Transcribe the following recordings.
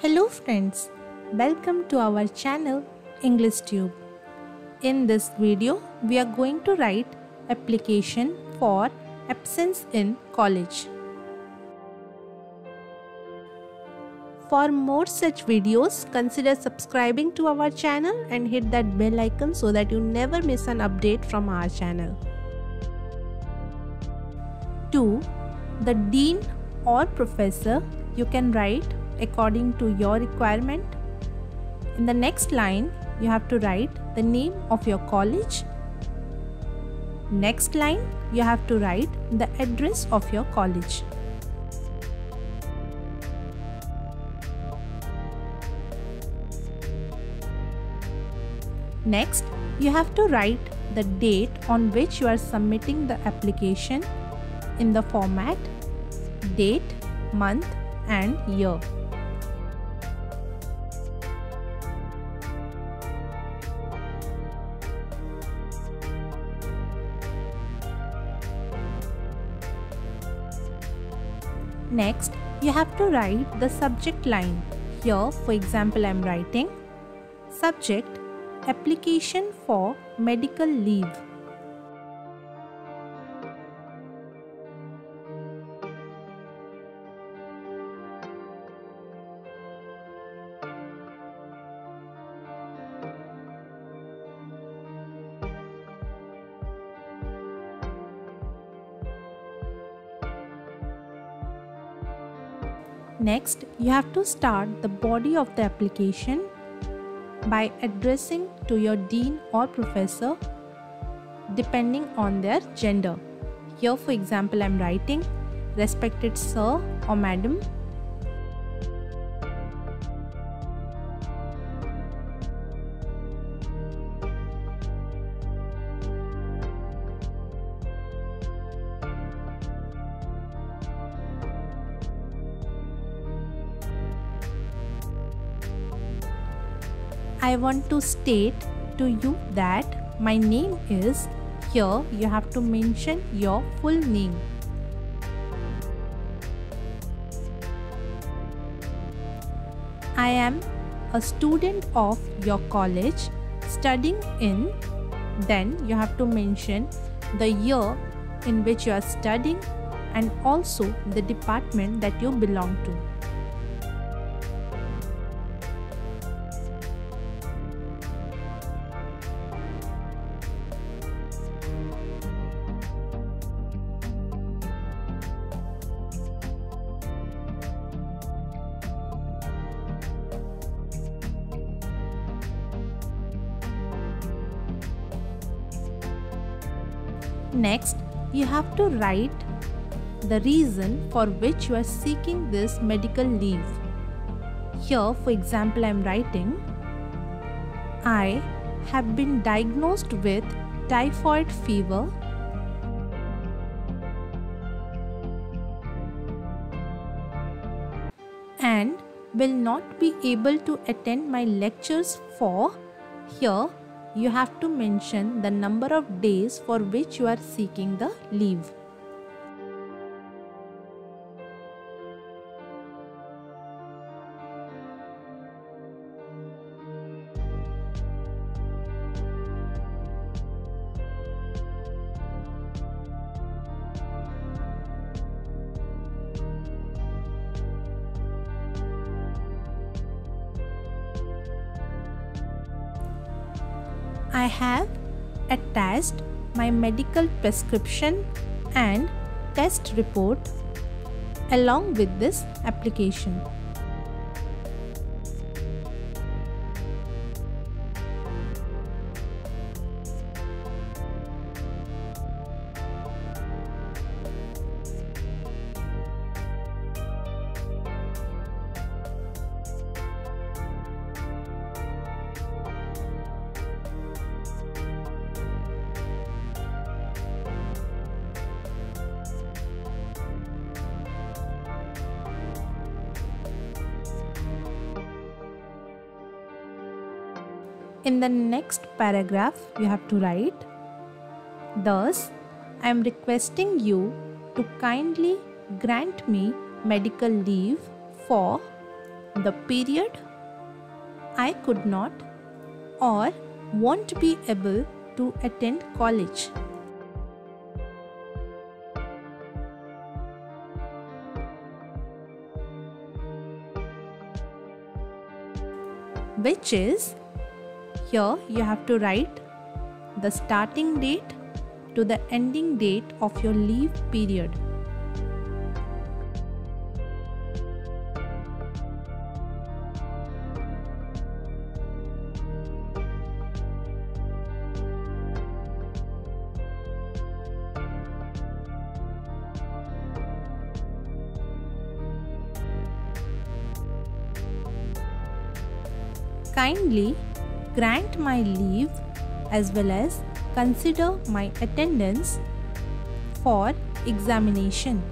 Hello friends, welcome to our channel English Tube. In this video, we are going to write application for absence in college. For more such videos, consider subscribing to our channel and hit that bell icon so that you never miss an update from our channel. 2. The dean or professor you can write according to your requirement. In the next line, you have to write the name of your college. Next line, you have to write the address of your college. Next, you have to write the date on which you are submitting the application in the format date, month and year. Next, you have to write the subject line. Here, for example, I am writing subject application for medical leave. Next, you have to start the body of the application by addressing to your dean or professor depending on their gender. Here, for example, I am writing respected sir or madam. I want to state to you that my name is. Here you have to mention your full name. I am a student of your college studying in. Then you have to mention the year in which you are studying and also the department that you belong to. Next, you have to write the reason for which you are seeking this medical leave. Here, for example, I am writing I have been diagnosed with typhoid fever and will not be able to attend my lectures for. Here you have to mention the number of days for which you are seeking the leave. I have attached my medical prescription and test report along with this application. In the next paragraph, you have to write, thus, I am requesting you to kindly grant me medical leave for the period I could not or won't be able to attend college. Which is, here you have to write the starting date to the ending date of your leave period. Kindly grant my leave as well as consider my attendance for examination.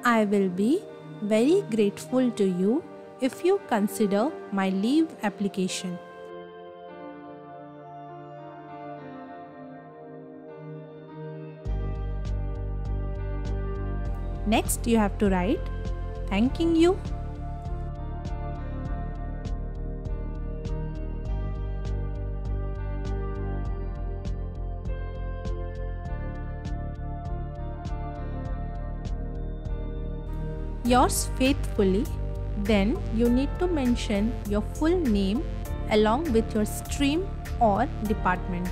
I will be very grateful to you if you consider my leave application. Next, you have to write thanking you, yours faithfully. Then you need to mention your full name along with your stream or department.